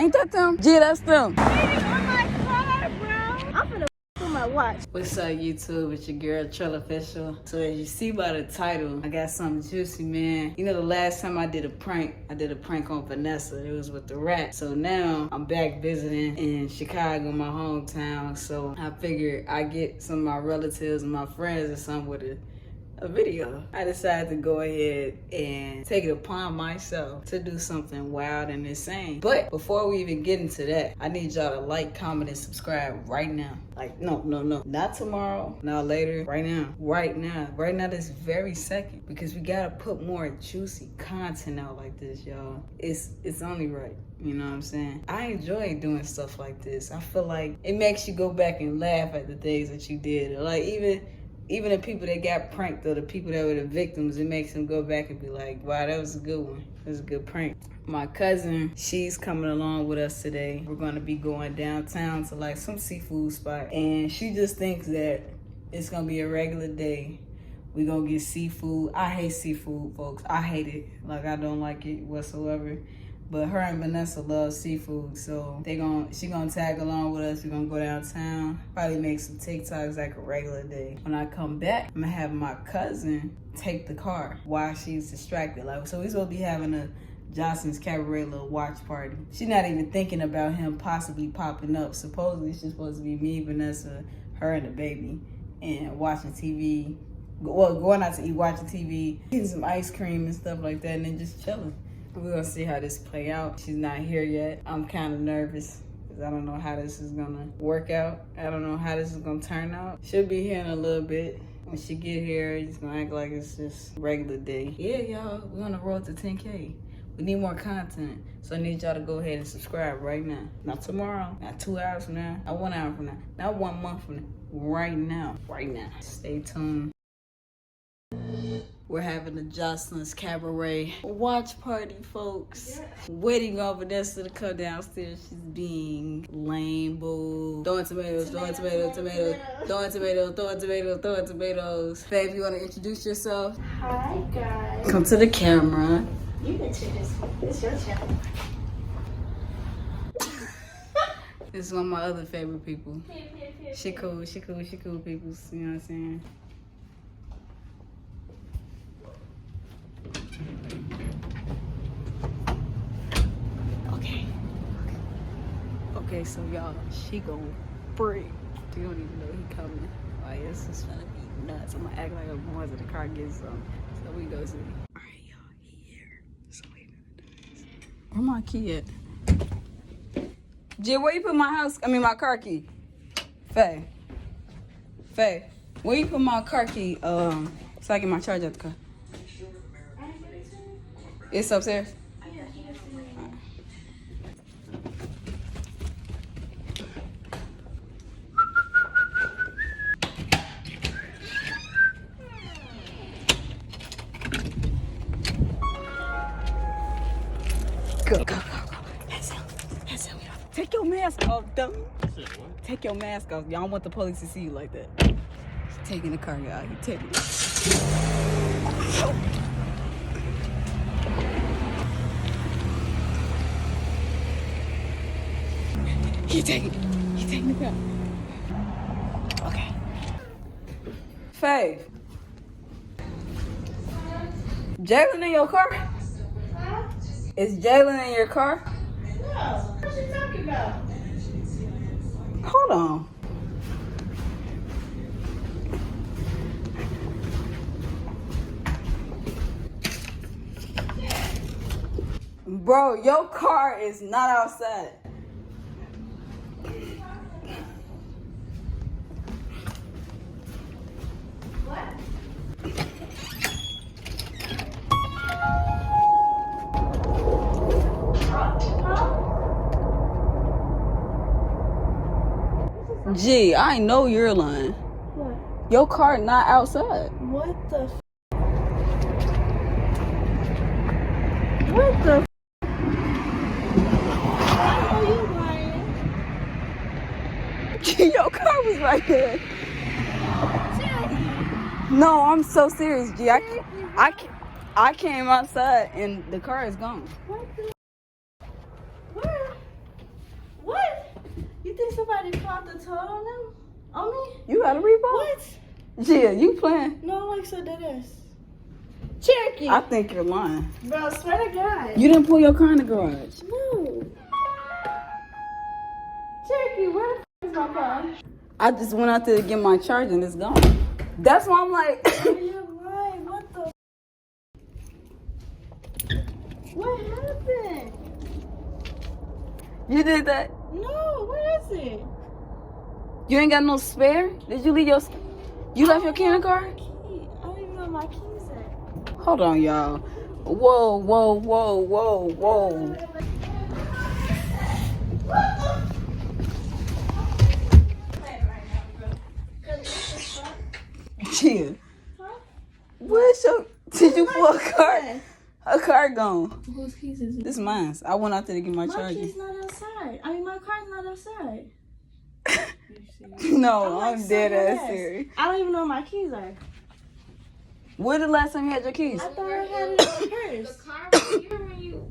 Ain't that them? Gee, that's them. On my car, bro. I'm finna with my watch. What's up, YouTube? It's your girl, Trvllofficial. So as you see by the title, I got something juicy, man. You know, the last time I did a prank on Vanessa. It was with the rat. So now I'm back visiting in Chicago, my hometown. So I figured I'd get some of my relatives and my friends or something with a video. I decided to go ahead and take it upon myself to do something wild and insane. But before we even get into that, I need y'all to like, comment, and subscribe right now. Like, no, not tomorrow, not later, right now, this very second, because we gotta put more juicy content out like this, y'all. It's only right. You know what I'm saying? I enjoy doing stuff like this. I feel like it makes you go back and laugh at the things that you did. Like, even the people that got pranked or the people that were the victims, it makes them go back and be like, wow, that was a good one. It was a good prank. My cousin, she's coming along with us today. We're gonna be going downtown to like some seafood spot. And she just thinks that it's gonna be a regular day. We're gonna get seafood. I hate seafood, folks. I hate it. Like, I don't like it whatsoever. But her and Vanessa love seafood, so she gonna tag along with us. We're gonna go downtown, probably make some TikToks like a regular day. When I come back, I'm gonna have my cousin take the car while she's distracted. Like, so we supposed to be having a Johnson's Cabaret little watch party. She's not even thinking about him possibly popping up. Supposedly she's supposed to be me, Vanessa, her and the baby, and watching TV. Well, going out to eat, watching TV, eating some ice cream and stuff like that, and then just chilling. We're gonna see how this play out. She's not here yet. I'm kind of nervous because I don't know how this is gonna work out. I don't know how this is gonna turn out. She'll be here in a little bit. When she get here, it's gonna act like it's just regular day. Yeah, y'all, we're on the road to 10K. We need more content. So I need y'all to go ahead and subscribe right now. Not tomorrow, not 2 hours from now, not 1 hour from now, not 1 month from now. Right now. Stay tuned. We're having a Jocelyn's Cabaret watch party, folks. Yes. Waiting on Vanessa to come downstairs. She's being lame, boo. Throwing tomatoes. Babe, you want to introduce yourself? Hi, guys. Come to the camera. You introduce me. It's your channel. This is one of my other favorite people. She cool people. You know what I'm saying? Okay, so y'all, she gon' freak. You don't even know he coming. Like, it's just gonna be nuts. I'm gonna act like I'm going to the car get some. So we go see. Alright, y'all, he here. So we gonna do this. Where my key at? Jay, where you put my car key? Faye, where you put my car key? So I get my charger at the car. It's upstairs? Go. That's him. Take your mask off, dummy. Take your mask off. Y'all don't want the police to see you like that. He's taking the car, y'all. He's taking it. He taking the car. Okay. Faye. Jalen in your car? Huh? Is Jalen in your car? No. What are you talking about? Hold on. Bro, your car is not outside. What? Gee, I know you're lying. What? Your car not outside. What the What the Are you lying? Your car was right there. No, I'm so serious, G. I came outside and the car is gone. What the Where? You think somebody caught the toad on them? On me? You got a repo? What? Yeah, you playing. No, like so dead ass. Cherokee. I think you're lying. Bro, swear to God. You didn't pull your car in the garage. No. Cherokee, where the is my car? I just went out there to get my charger and it's gone. That's why I'm like. Oh, you're right. What the? What happened? You did that? No, where is it? You ain't got no spare? Did you leave your... You left your key in the car? I don't even know where my keys at. Hold on, y'all. Whoa, whoa, whoa, whoa, whoa. Yeah. Where's your... Did you pull a car? A car gone. Whose keys is it? This is mine. I went out there to get my My charger. key's not outside. I mean, my car's not outside. No, I'm I'm so dead ass dead. serious. I don't even know where my keys are. Where the last time you had your keys? I thought I had it in my purse. The car was here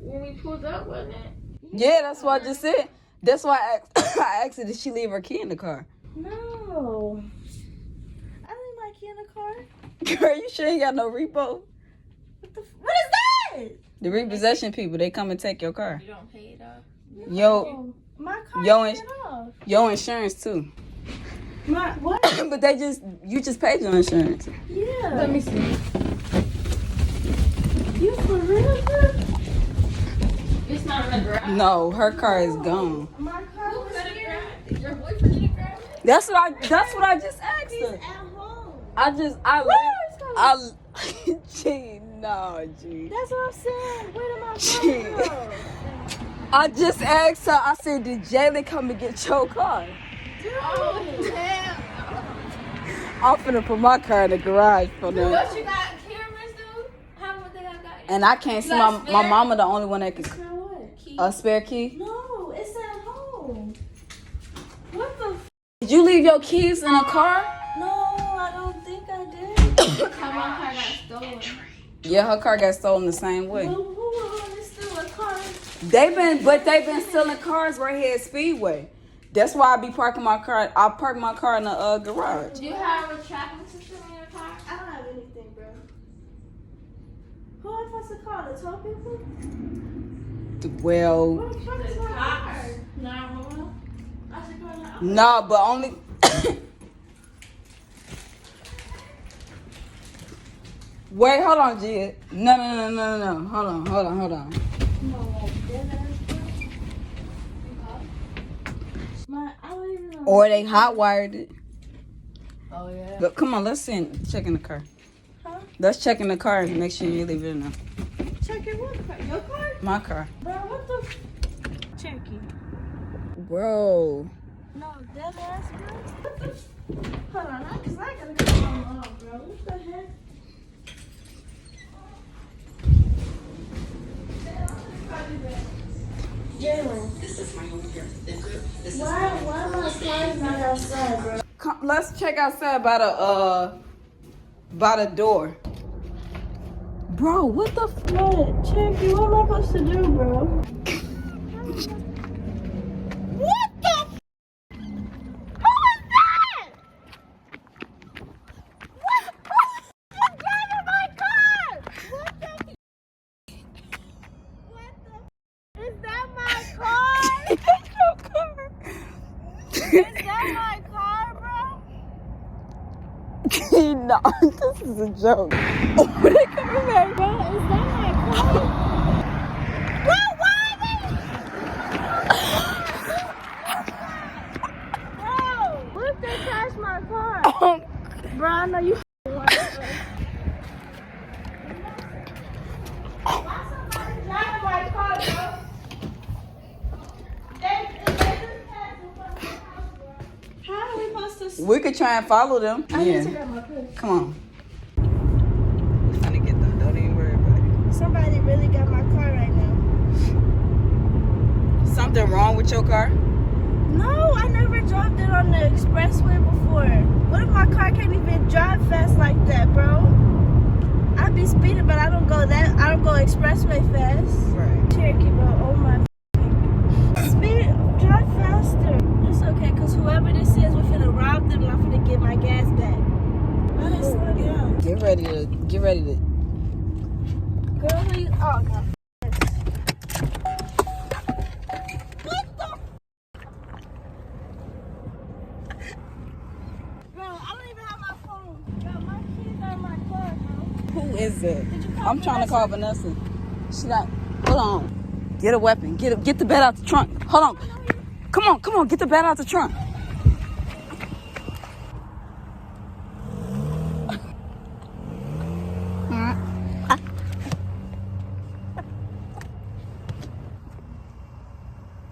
when we pulled up, wasn't it? Yeah, that's what I just said. That's why I asked her, did she leave her key in the car? No. I leave my key in the car. Girl, you sure you got no repo? What is that? The repossession people, they come and take your car. You don't pay it off. Yo, My car Yo, paid off. your insurance too. My what? But you just paid your insurance. Yeah. Let me see. You for real, bro? It's not in the garage. No, her car is gone. My car Who was could have here. grabbed it? Your boyfriend didn't grab it? That's what I just asked He's her. at home. Gee, no, G. That's what I'm saying. Where did my Shit. car go? I just asked her, I said, did Jaylen come to get your car? Oh, damn. I'm finna put my car in the garage for them. What you got cameras, dude? How would they have got it? And I can't see my mama, the only one that can. Spare what? Key. A spare key? No, it's at home. What the? Did you leave your keys in a car? No, I don't think I did. How my car got stolen? Yeah, her car got stolen the same way. Who would want to steal a car? They've been stealing cars right here at Speedway. That's why I be parking my car. I park my car in the garage. Do you have a tracking system in your car? I don't have anything, bro. Who am I supposed to call? The tow people? Well, What the fuck is my car? 911? I should call that. no, but only. Wait, hold on, Gia. No. Hold on. No, like dead ass, bro. I don't even know. Or they hot wired it. Oh, yeah. But come on, let's check in the car. Huh? Let's check in the car and make sure you leave it in there. Check your what car? Your car? My car. Bro, what the? Cherokee. Bro. No, dead ass, bro. What the? Hold on, because I gotta call my mom, bro. What the heck? Jalen. Why my car's not outside, bro? Come, let's check outside by the door. Bro, what the f- What? Cherokee, what am I supposed to do, bro? What the f- Who is that? What? Who's driving my car? What the f- What the f- Is that my car? That's your car. Is that my car, bro? No, this is a joke. Oh, they coming back. Bro, is that my car? Bro, why are they? Bro, what if they crash my car? Bro, I know you want it. Why somebody driving my car, bro? They just passed in front of my house, bro. How are we supposed to? We could try and follow them. I need to grab my purse. Come on. We're finna get them. Don't even worry about it. Somebody really got my car right now. Something wrong with your car? No, I never drove it on the expressway before. What if my car can't even drive fast like that, bro? I be speeding, but I don't go expressway fast. Right. Cherokee, bro, oh my. Speed, drive faster. It's okay. it says we're finna rob them and I'm finna get my gas back. Why they slow down? Get ready to. Girl, who you? Oh, no. Who is it? I'm trying to call Vanessa. She got. Hold on. Get a weapon. Get the bed out the trunk. Hold on. Come on. Get the bed out the trunk.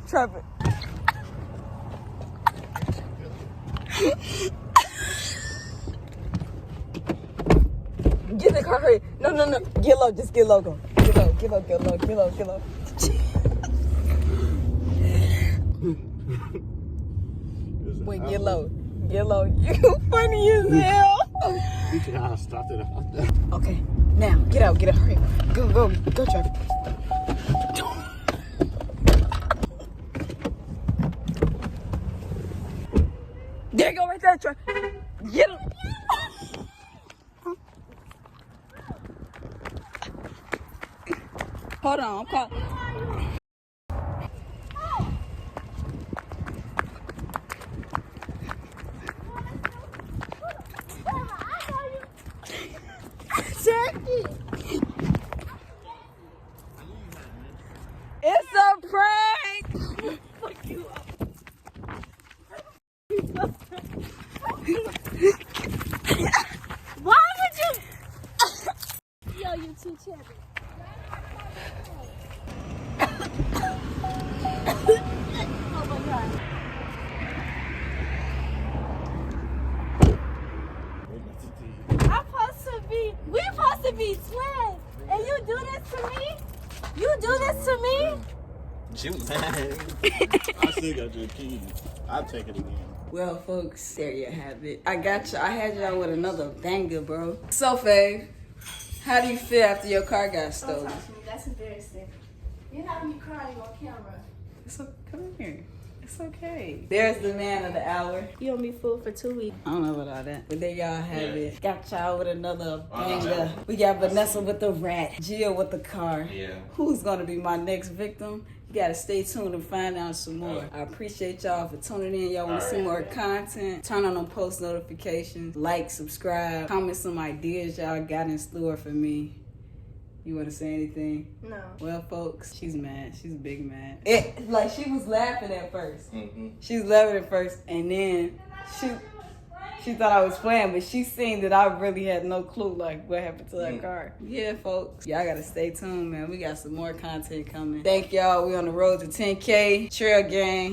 Trevor. Get in the car, hurry. No. Get low, just get low, go. Get low. Wait, get low. You funny as hell. I stopped it. Okay, now, get out, hurry. Go, Trevor. There you go, right there, Trevor. Get him. Hold on, I'm calling. Jackie! It's a prank! Fuck you up. Why would you? Yo, you too chubby. Oh my god. We're supposed to be twins. And you do this to me? She was mad. I still got your keys. I'll take it again. Well, folks, there you have it. I got you. I had y'all with another banger, bro. So, Faye, how do you feel after your car got stolen? Don't touch me. That's embarrassing. You're having me crying on camera. Come here. It's okay. There's the man of the hour. You owe me food for 2 weeks. I don't know about all that, but there y'all have it. Got y'all with another banger. We got Vanessa with the rat, Jill with the car. Yeah. Who's gonna be my next victim? You gotta stay tuned and find out some more. I appreciate y'all for tuning in. Y'all wanna see more content? Turn on them post notifications. Like, subscribe, comment some ideas y'all got in store for me. You want to say anything? No. Well, folks, she's mad. She's big mad. Like, she was laughing at first. Mm-hmm. She was laughing at first, and then she thought I was playing, but she seen that I really had no clue, like, what happened to that car. Yeah, folks. Y'all got to stay tuned, man. We got some more content coming. Thank y'all. We on the road to 10K. Trail gang.